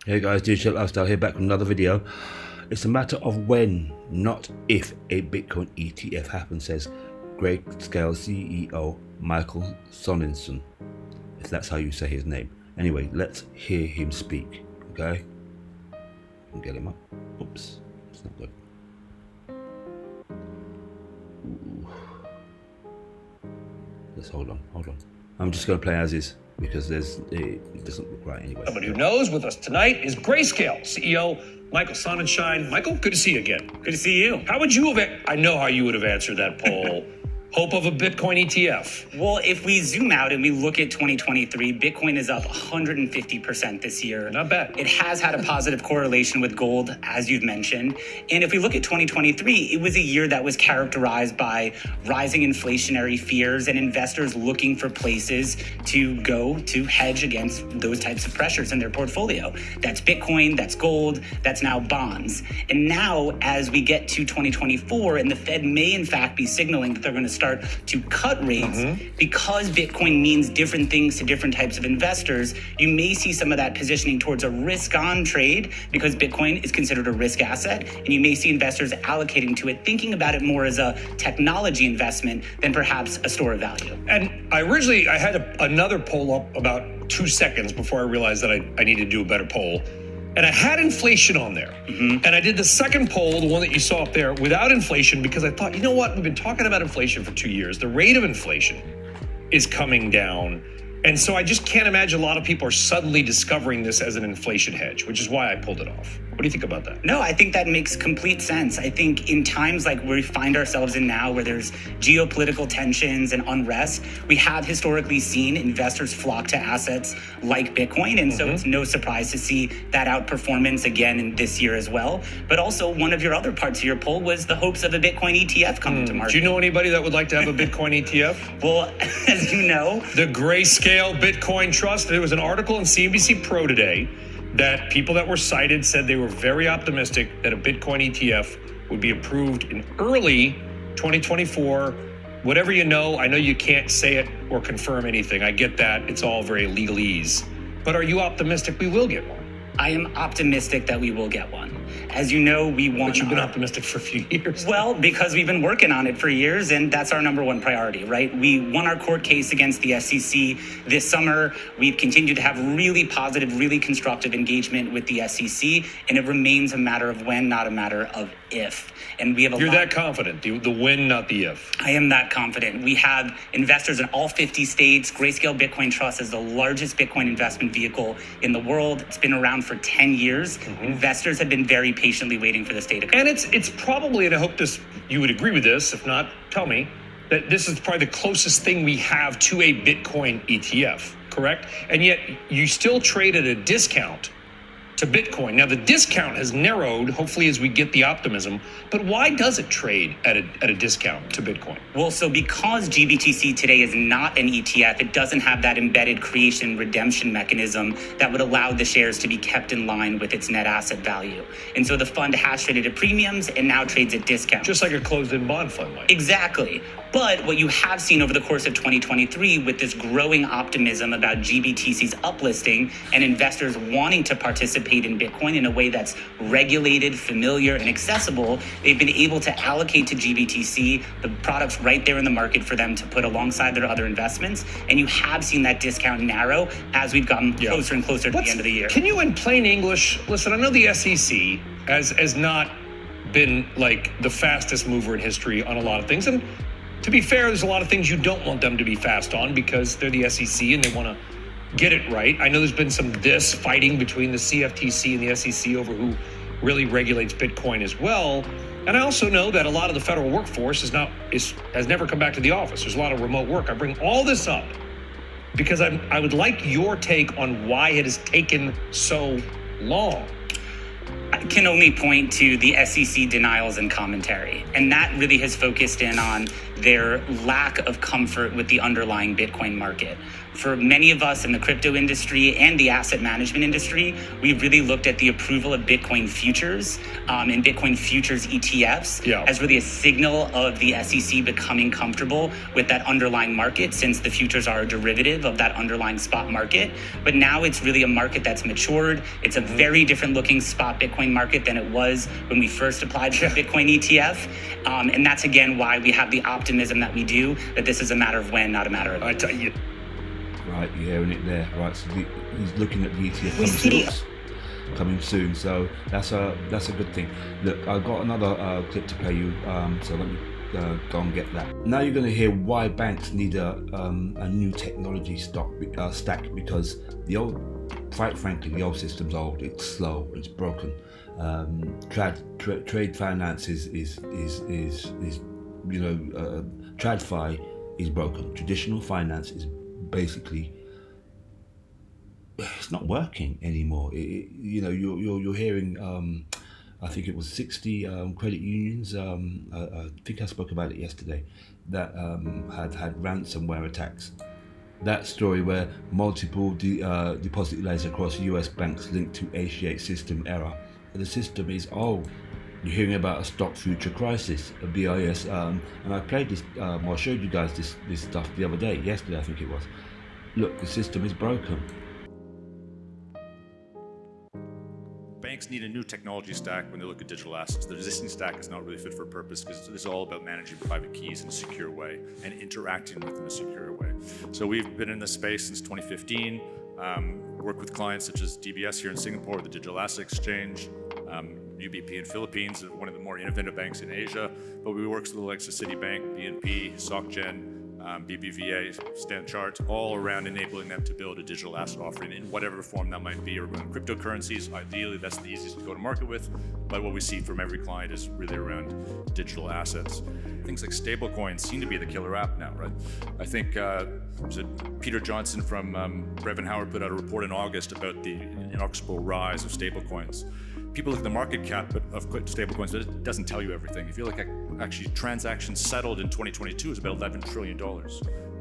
Hey guys, Digital Lifestyle here, back with another video. It's a matter of when, not if, a Bitcoin ETF happens, says Grayscale CEO Michael Sonnenson, if that's how you say his name. Anyway, let's hear him speak, okay? I'll get him up. Oops, it's not good. Ooh. Let's hold on. I'm just going to play as is, because it doesn't look right anyway. Somebody who knows with us tonight is Grayscale CEO Michael Sonnenschein. Michael, good to see you again. Good to see you. How would you have, I know how you would have answered that poll. Hope of a Bitcoin ETF. Well, if we zoom out and we look at 2023, Bitcoin is up 150% this year. Not bad. It has had a positive correlation with gold, as you've mentioned. And if we look at 2023, it was a year that was characterized by rising inflationary fears and investors looking for places to go to hedge against those types of pressures in their portfolio. That's Bitcoin, that's gold, that's now bonds. And now, as we get to 2024, and the Fed may in fact be signaling that they're going to start to cut rates, because Bitcoin means different things to different types of investors, you may see some of that positioning towards a risk-on trade because Bitcoin is considered a risk asset, and you may see investors allocating to it, thinking about it more as a technology investment than perhaps a store of value. And I had another poll up about 2 seconds before I realized that I needed to do a better poll. And I had inflation on there. And I did the second poll, the one that you saw up there, without inflation, because I thought, you know what? We've been talking about inflation for 2 years. The rate of inflation is coming down. And so I just can't imagine a lot of people are suddenly discovering this as an inflation hedge, which is why I pulled it off. What do you think about that? No, I think that makes complete sense. I think in times like we find ourselves in now, where there's geopolitical tensions and unrest, we have historically seen investors flock to assets like Bitcoin. And so it's no surprise to see that outperformance again in this year as well. But also, one of your other parts of your poll was the hopes of a Bitcoin ETF coming to market. Do you know anybody that would like to have a Bitcoin ETF? Well, as you know, the Grayscale Bitcoin Trust. There was an article in CNBC Pro today that people that were cited said they were very optimistic that a Bitcoin ETF would be approved in early 2024. Whatever you know, I know you can't say it or confirm anything. I get that. It's all very legalese. But are you optimistic we will get one? I am optimistic that we will get one. As you know, we want. But you've been optimistic for a few years. Well, because we've been working on it for years, and that's our number one priority, right? We won our court case against the SEC this summer. We've continued to have really positive, really constructive engagement with the SEC, and it remains a matter of when, not a matter of if. And we have You're that confident, the when, not the if. I am that confident. We have investors in all 50 states. Grayscale Bitcoin Trust is the largest Bitcoin investment vehicle in the world. It's been around for 10 years. Investors have been very patiently waiting for this day to come. And it's probably, and I hope you would agree with this, if not, tell me, that this is probably the closest thing we have to a Bitcoin ETF, correct? And yet you still trade at a discount to Bitcoin. Now the discount has narrowed, hopefully, as we get the optimism, but why does it trade at a discount to Bitcoin? Well, so because GBTC today is not an ETF, it doesn't have that embedded creation redemption mechanism that would allow the shares to be kept in line with its net asset value. And so the fund has traded at premiums and now trades at discounts. Just like a closed-end bond fund might. Exactly. But what you have seen over the course of 2023 with this growing optimism about GBTC's uplisting and investors wanting to participate in Bitcoin in a way that's regulated, familiar, and accessible, they've been able to allocate to GBTC the products right there in the market for them to put alongside their other investments. And you have seen that discount narrow as we've gotten closer and closer to the end of the year. Can you, in plain English, listen, I know the SEC has not been like the fastest mover in history on a lot of things. And to be fair, there's a lot of things you don't want them to be fast on because they're the SEC and they want to get it right. I know there's been some fighting between the CFTC and the SEC over who really regulates Bitcoin as well. And I also know that a lot of the federal workforce has never come back to the office. There's a lot of remote work. I bring all this up because I would like your take on why it has taken so long. I can only point to the SEC denials and commentary, and that really has focused in on their lack of comfort with the underlying Bitcoin market. for many of us in the crypto industry and the asset management industry, we've really looked at the approval of Bitcoin futures and Bitcoin futures ETFs as really a signal of the SEC becoming comfortable with that underlying market, since the futures are a derivative of that underlying spot market. But now it's really a market that's matured. It's a very different looking spot Bitcoin market than it was when we first applied for Bitcoin ETF. And that's again why we have the optimism that we do, that this is a matter of when, not a matter of I tell you. Right, you're hearing it there. Right, so he's looking at the ETF coming soon. So that's a good thing. Look, I've got another clip to play you. So let me go and get that. Now you're going to hear why banks need a new technology stack, because the old, quite frankly, the old system's old. It's slow. It's broken. Trade finance is TradFi is broken. Traditional finance is basically, it's not working anymore. You're hearing I think it was 60 credit unions, I think I spoke about it yesterday, that had ransomware attacks. That story where multiple deposit layers across US banks linked to HGH system error. The system is old. You're hearing about a stock future crisis, a BIS, and I played this, I showed you guys this stuff the other day, yesterday I think it was. Look, the system is broken. Banks need a new technology stack when they look at digital assets. The existing stack is not really fit for purpose because this is all about managing private keys in a secure way and interacting with them in a secure way. So we've been in this space since 2015, worked with clients such as DBS here in Singapore, the Digital Asset Exchange, UBP in Philippines, one of the more innovative banks in Asia, but we work with the likes of Citibank, BNP, SocGen, BBVA, StanChart, all around enabling them to build a digital asset offering in whatever form that might be, or around cryptocurrencies. Ideally, that's the easiest to go to market with, but what we see from every client is really around digital assets. Things like stablecoins seem to be the killer app now, right? I think Peter Johnson from Brevin Howard put out a report in August about the inexorable rise of stablecoins. People look at the market cap of stablecoins, but it doesn't tell you everything. If you look at actually transactions settled in 2022 is about $11 trillion,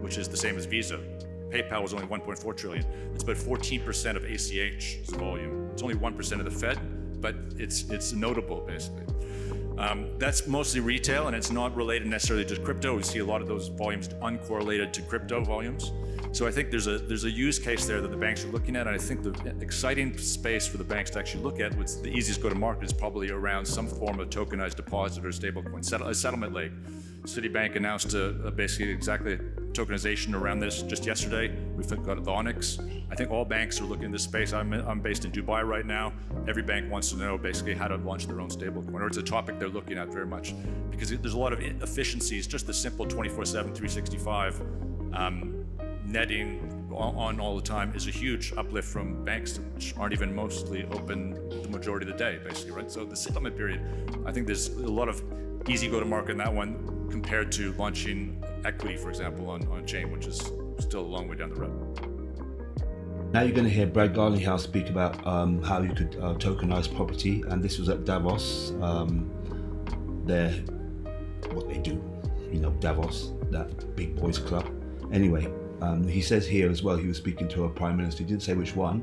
which is the same as Visa. PayPal was only 1.4 trillion. It's about 14% of ACH's volume. It's only 1% of the Fed, but it's notable basically. That's mostly retail, and it's not related necessarily to crypto. We see a lot of those volumes uncorrelated to crypto volumes. So I think there's a use case there that the banks are looking at, and I think the exciting space for the banks to actually look at, what's the easiest go to market, is probably around some form of tokenized deposit or stablecoin, a settlement leg. Citibank announced basically exactly tokenization around this just yesterday. We've got the Onyx. I think all banks are looking at this space. I'm based in Dubai right now. Every bank wants to know basically how to launch their own stablecoin, or it's a topic they're looking at very much, because there's a lot of efficiencies. Just the simple 24/7, 365 netting on all the time is a huge uplift from banks, which aren't even mostly open the majority of the day, basically, right? So the settlement period, I think there's a lot of easy go-to-market in that one compared to launching equity, for example, on chain, which is still a long way down the road. Now you're going to hear Brad Garlinghouse speak about how you could tokenize property, and this was at Davos. What they do, Davos, that big boys club. Anyway, he says here as well, he was speaking to a prime minister. He didn't say which one,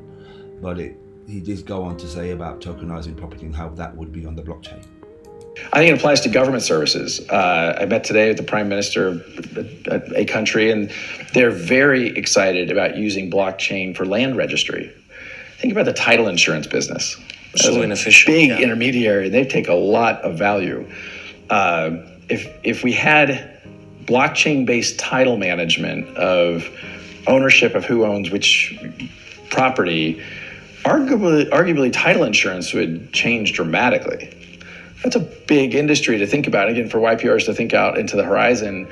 but he did go on to say about tokenizing property and how that would be on the blockchain. I think it applies to government services. I met today with the prime minister of a country, and they're very excited about using blockchain for land registry. Think about the title insurance business. So inefficient. Big intermediary, they take a lot of value. If we had blockchain-based title management of ownership of who owns which property, arguably title insurance would change dramatically. That's a big industry to think about, again, for YPRs to think out into the horizon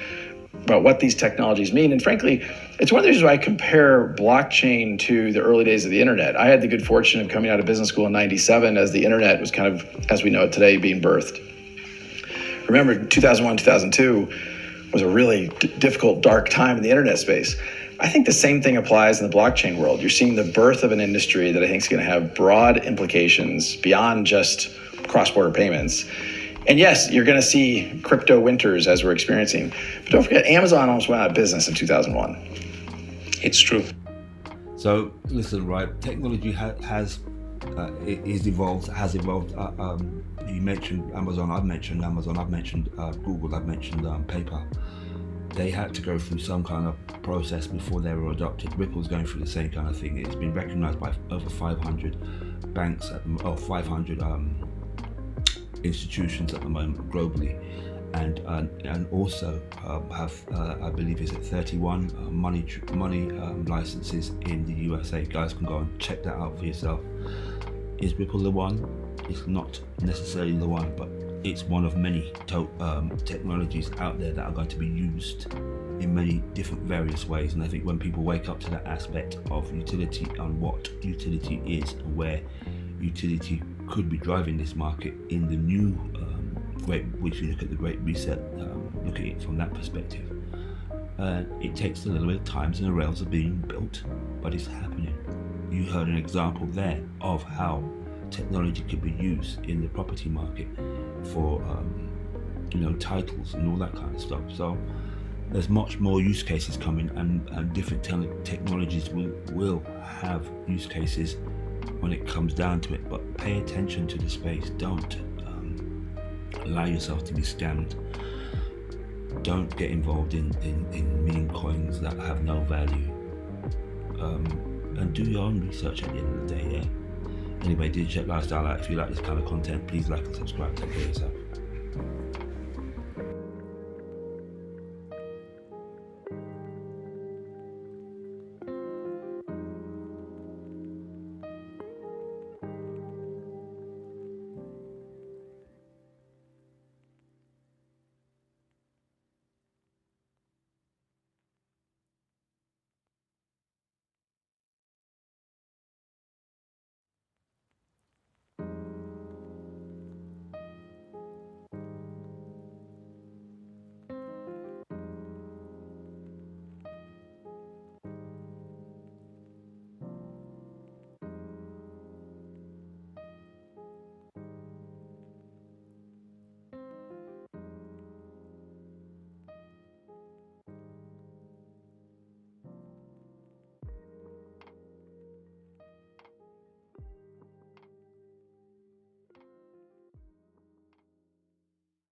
about what these technologies mean. And frankly, it's one of the reasons why I compare blockchain to the early days of the internet. I had the good fortune of coming out of business school in '97 as the internet was kind of, as we know it today, being birthed. Remember, 2001, 2002 was a really difficult, dark time in the internet space. I think the same thing applies in the blockchain world. You're seeing the birth of an industry that I think is going to have broad implications beyond just cross-border payments. And yes, you're going to see crypto winters as we're experiencing. But don't forget, Amazon almost went out of business in 2001. It's true. So listen, right? Technology has evolved. You mentioned Amazon. I've mentioned Amazon. I've mentioned Google. I've mentioned PayPal. They had to go through some kind of process before they were adopted. Ripple's going through the same kind of thing. It's been recognized by over 500 banks or 500 institutions at the moment globally, and also have I believe is it 31 money licenses in the USA. Guys can go and check that out for yourself. Is Ripple the one? It's not necessarily the one, but it's one of many technologies out there that are going to be used in many different various ways. And I think when people wake up to that aspect of utility and what utility is and where utility could be driving this market in the new which you look at the Great Reset, look at it from that perspective. It takes a little bit of time and the rails are being built, but it's happening. You heard an example there of how technology could be used in the property market for titles and all that kind of stuff. So there's much more use cases coming, and different technologies will have use cases when it comes down to it. But pay attention to the space. Don't allow yourself to be scammed. Don't get involved in meme coins that have no value. And do your own research at the end of the day. Yeah. Anyway, Digital Lifestyle. If you like this kind of content, please like and subscribe. Take care of yourself.